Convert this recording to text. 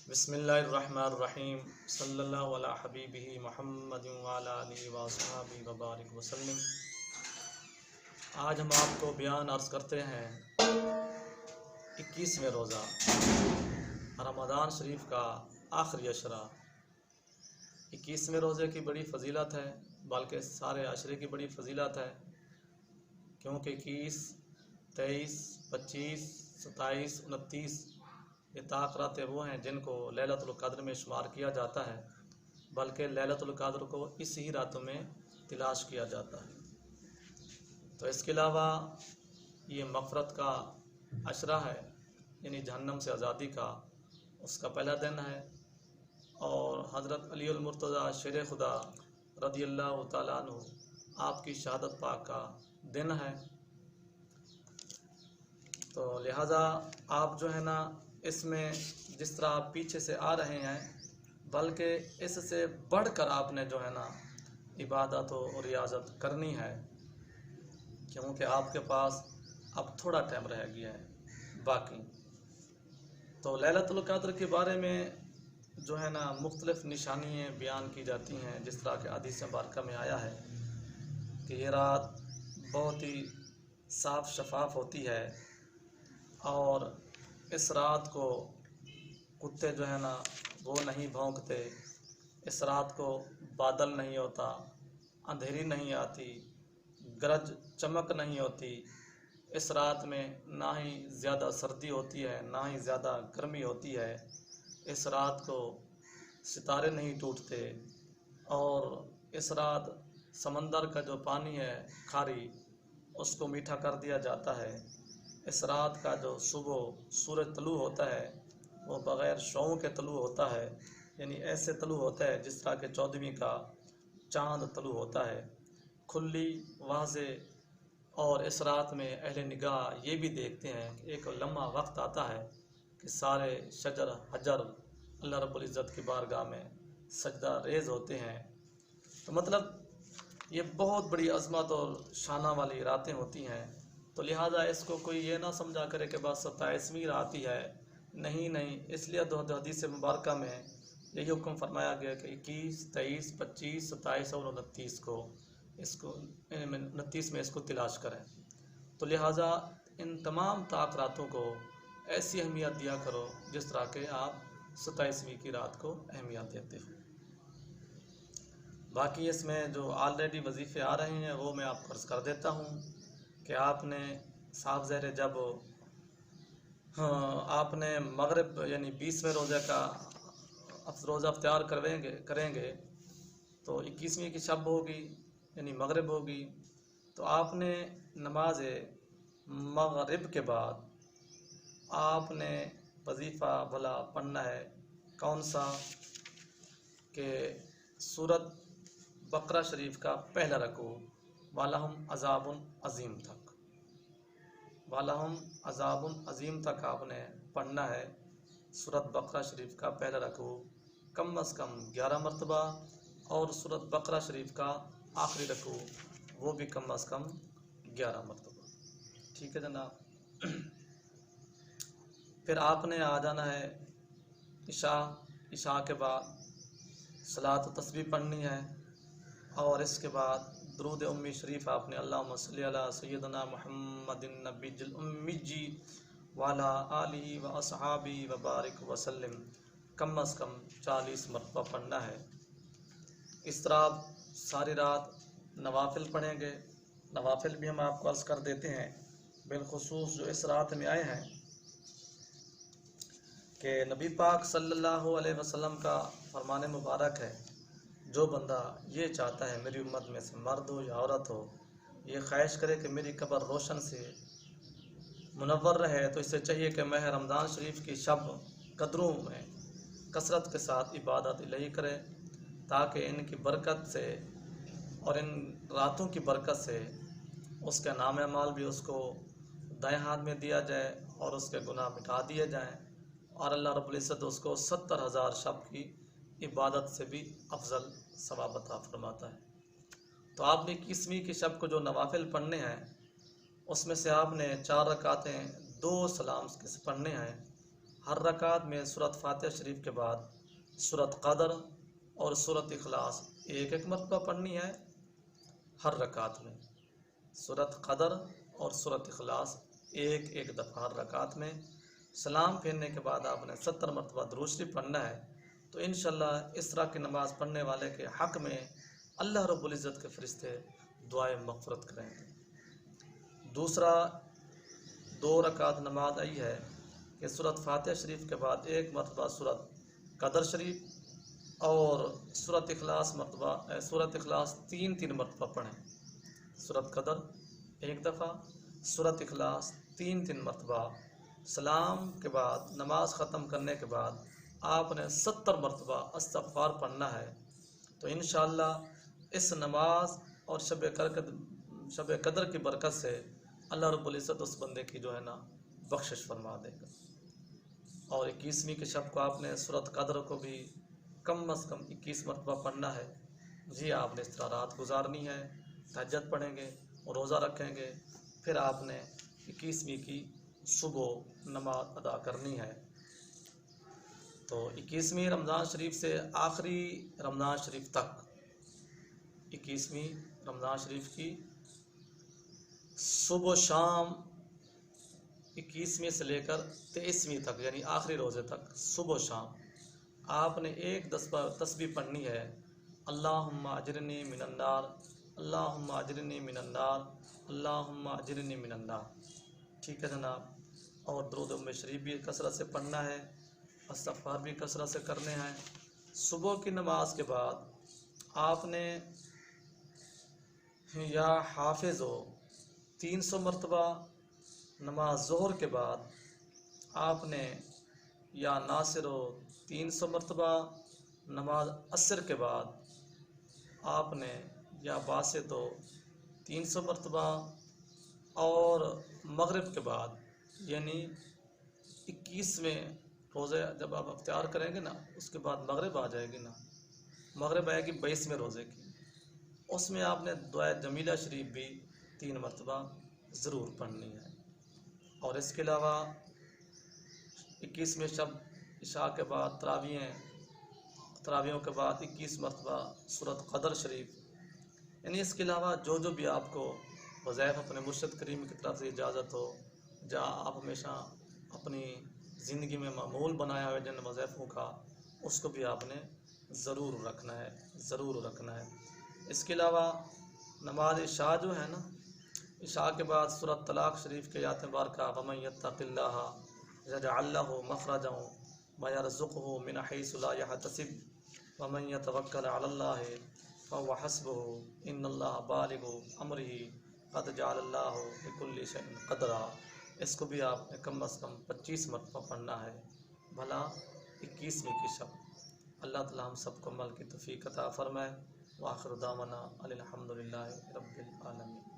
بسم اللہ الرحمن الرحیم صلی اللہ علی حبیبہ محمد وعلی آلہ وصحبہ وبارک وسلم۔ آج ہم آپ کو بیان عرض کرتے ہیں 21ویں روزہ رمضان شریف کا آخری عشرہ۔ 21ویں روزے کی بڑی فضیلت ہے، بلکہ سارے عشرے کی بڑی فضیلت ہے، کیونکہ 21، 23، 25، 27، 29 یہ راتیں وہ ہیں جن کو لیلۃ القدر میں شمار کیا جاتا ہے، بلکہ لیلۃ القدر کو اسی راتوں میں تلاش کیا جاتا ہے۔ تو اس کے علاوہ یہ مغفرت کا عشرہ ہے، یعنی جہنم سے آزادی کا، اس کا پہلا دن ہے، اور حضرت علی المرتضیٰ شیر خدا رضی اللہ تعالیٰ عنہ آپ کی شہادت پاک کا دن ہے۔ تو لہٰذا آپ جو ہے نا اس میں جس طرح آپ پیچھے سے آ رہے ہیں، بلکہ اس سے بڑھ کر آپ نے جو ہے نا عبادت و ریاضت کرنی ہے، کیونکہ آپ کے پاس اب تھوڑا ٹائم رہ گیا ہے باقی۔ تو لیلۃ القدر کے بارے میں جو ہے نا مختلف نشانیاں بیان کی جاتی ہیں، جس طرح کہ حدیث مبارکہ میں آیا ہے کہ یہ رات بہت ہی صاف شفاف ہوتی ہے، اور اس رات کو کتے جو ہے نا وہ نہیں بھونکتے، اس رات کو بادل نہیں ہوتا، اندھیری نہیں آتی، گرج چمک نہیں ہوتی، اس رات میں نہ ہی زیادہ سردی ہوتی ہے نہ ہی زیادہ گرمی ہوتی ہے، اس رات کو ستارے نہیں ٹوٹتے، اور اس رات سمندر کا جو پانی ہے کھاری اس کو میٹھا کر دیا جاتا ہے۔ اس رات کا جو صبح سورج طلوع ہوتا ہے وہ بغیر شعاعوں کے طلوع ہوتا ہے، یعنی ایسے طلوع ہوتا ہے جس طرح کہ 14ویں کا چاند طلوع ہوتا ہے، کھلی واضح۔ اور اس رات میں اہل نگاہ یہ بھی دیکھتے ہیں کہ ایک لمحہ وقت آتا ہے کہ سارے شجر حجر اللہ رب العزت کی بارگاہ میں سجدہ ریز ہوتے ہیں۔ تو مطلب یہ بہت بڑی عظمت اور شانہ والی راتیں ہوتی ہیں۔ تو لہٰذا اس کو کوئی یہ نہ سمجھا کرے کہ بس 27ویں رات ہی ہے، نہیں، اس لیے حدیث مبارکہ میں یہی حکم فرمایا گیا کہ 21، 23، 25، 27 اور 29 میں اس کو تلاش کریں۔ تو لہٰذا ان تمام راتوں کو ایسی اہمیت دیا کرو جس طرح کہ آپ 27ویں کی رات کو اہمیت دیتے ہو۔ باقی اس میں جو آلریڈی وظیفے آ رہے ہیں وہ میں آپ کو عرض کر دیتا ہوں کہ آپ نے صاف ظاہر جب آپ نے مغرب یعنی 20ویں روزے کا روزہ اختیار کریں گے تو 21ویں کی شب ہوگی، یعنی مغرب ہوگی، تو آپ نے نماز مغرب کے بعد آپ نے وظیفہ بھلا پڑھنا ہے، کون سا؟ کہ سورۃ بقرہ شریف کا پہلا رکوع وَلَهُمْ عَذَابٌ عَظِيمٌ تک، وَلَهُمْ عَذَابٌ عَظِيمٌ تک آپ نے پڑھنا ہے۔ سورۃ بقرہ شریف کا پہلا رکوع کم از کم 11 مرتبہ، اور سورۃ بقرہ شریف کا آخری رکوع وہ بھی کم از کم 11 مرتبہ۔ ٹھیک ہے جناب؟ پھر آپ نے آ جانا ہے عشاء کے بعد صلاۃ و تسبیح پڑھنی ہے، اور اس کے بعد درود امی شریف آپ نے اللہم صلی علی سیدنا محمد النبی الامی وعلی آلہ واصحابہ وبارک وسلم کم از کم 40 مرتبہ پڑھنا ہے۔ اس طرح آپ ساری رات نوافل پڑھیں گے۔ نوافل بھی ہم آپ کو عرض کر دیتے ہیں، بالخصوص جو اس رات میں آئے ہیں، کہ نبی پاک صلی اللہ علیہ وسلم کا فرمان مبارک ہے، جو بندہ یہ چاہتا ہے میری امت میں سے مرد ہو یا عورت ہو، یہ خواہش کرے کہ میری قبر روشن سے منور رہے، تو اس سے چاہیے کہ ماہ رمضان شریف کی شب قدروں میں کثرت کے ساتھ عبادت الہی کرے، تاکہ ان کی برکت سے اور ان راتوں کی برکت سے اس کے نام اعمال بھی اس کو دائیں ہاتھ میں دیا جائے، اور اس کے گناہ مٹا دیے جائیں، اور اللہ رب العزت اس کو 70,000 شب کی عبادت سے بھی افضل ثواب عطا فرماتا ہے۔ تو آپ نے 21ویں کی شب کو جو نوافل پڑھنے ہیں، اس میں سے آپ نے 4 رکعتیں 2 سلام کے پڑھنے ہیں۔ ہر رکعت میں سورۃ فاتحہ شریف کے بعد سورۃ قدر اور سورۃ اخلاص ایک ایک مرتبہ پڑھنی ہے۔ ہر رکعت میں سورۃ قدر اور سورۃ اخلاص ایک ایک دفعہ ہر رکعت میں۔ سلام پھیرنے کے بعد آپ نے 70 مرتبہ درود شریف پڑھنا ہے۔ تو انشاءاللہ اس طرح کی نماز پڑھنے والے کے حق میں اللہ رب العزت کے فرشتے دعائے مغفرت کریں گے۔ دوسرا 2 رکعت نماز آئی ہے کہ سورۃ فاتحہ شریف کے بعد ایک مرتبہ سورۃ قدر شریف اور سورۃ اخلاص 3 مرتبہ پڑھیں۔ سورۃ قدر ایک دفعہ، سورۃ اخلاص 3 مرتبہ۔ سلام کے بعد نماز ختم کرنے کے بعد آپ نے 70 مرتبہ استغفار پڑھنا ہے۔ تو انشاءاللہ اس نماز اور شب قدر کی برکت سے اللہ رب العزت اس بندے کی جو ہے نا بخشش فرما دے گا۔ اور 21ویں کے شب کو آپ نے سورۃ قدر کو بھی کم از کم 21 مرتبہ پڑھنا ہے۔ جی آپ نے اس طرح رات گزارنی ہے، تہجد پڑھیں گے، روزہ رکھیں گے، پھر آپ نے 21ویں کی صبح نماز ادا کرنی ہے۔ تو 21ویں رمضان شریف سے آخری رمضان شریف تک، 21ویں رمضان شریف کی صبح و شام 21ویں سے لے کر 23ویں تک یعنی آخری روزے تک صبح و شام آپ نے ایک تسبیح پڑھنی ہے۔ اللہم اجرنی من النار، اللہم اجرنی من النار، اللہم اجرنی من النار۔ ٹھیک ہے جناب۔ اور درود شریف بھی کثرت سے پڑھنا ہے، استغفار بھی کثرت سے کرنے ہیں۔ صبح کی نماز کے بعد آپ نے یا حافظ ہو 300 مرتبہ، نماز ظہر کے بعد آپ نے یا ناصر ہو 300 مرتبہ، نماز عصر کے بعد آپ نے یا باسط ہو 300 مرتبہ، اور مغرب کے بعد یعنی 21ویں روزے جب آپ اختیار کریں گے نا، اس کے بعد مغرب آ جائے گی نا، مغرب آئے گی 22ویں روزے کی، اس میں آپ نے دعائے جمیلہ شریف بھی 3 مرتبہ ضرور پڑھنی ہے۔ اور اس کے علاوہ 21ویں شب عشاء کے بعد تراویحوں کے بعد 21 مرتبہ سورۃ قدر شریف، یعنی اس کے علاوہ جو بھی آپ کو وظائف اپنے مرشد کریم کی طرف سے اجازت ہو، جہاں آپ ہمیشہ اپنی زندگی میں معمول بنایا ہوا جن وظائفوں کا، اس کو بھی آپ نے ضرور رکھنا ہے۔ اس کے علاوہ نماز عشاء جو ہے نا، عشاء کے بعد سورۃ طلاق شریف کے آیت مبارکہ وَمَن يَتَّقِ اللَّهَ يَجْعَل لَّهُ مَخْرَجًا وَيَرْزُقْهُ مِنْ حَيْثُ لَا يَحْتَسِبُ وَمَن يَتَوَكَّلْ عَلَى اللَّهِ فَهُوَ حَسْبُهُ إِنَّ اللَّهَ بَالِغُ أَمْرِهِ قَدْ جَعَلَ اللَّهُ لِكُلِّ شَيْءٍ قَدْرًا۔ اس کو بھی آپ نے کم از کم 25 مرتبہ پڑھنا ہے، بھلا 21ویں کی شب۔ اللہ تعالی ہم سب کو عمل کی توفیق عطا فرمائے۔ وآخر دعوانا الحمدللہ رب العالمین۔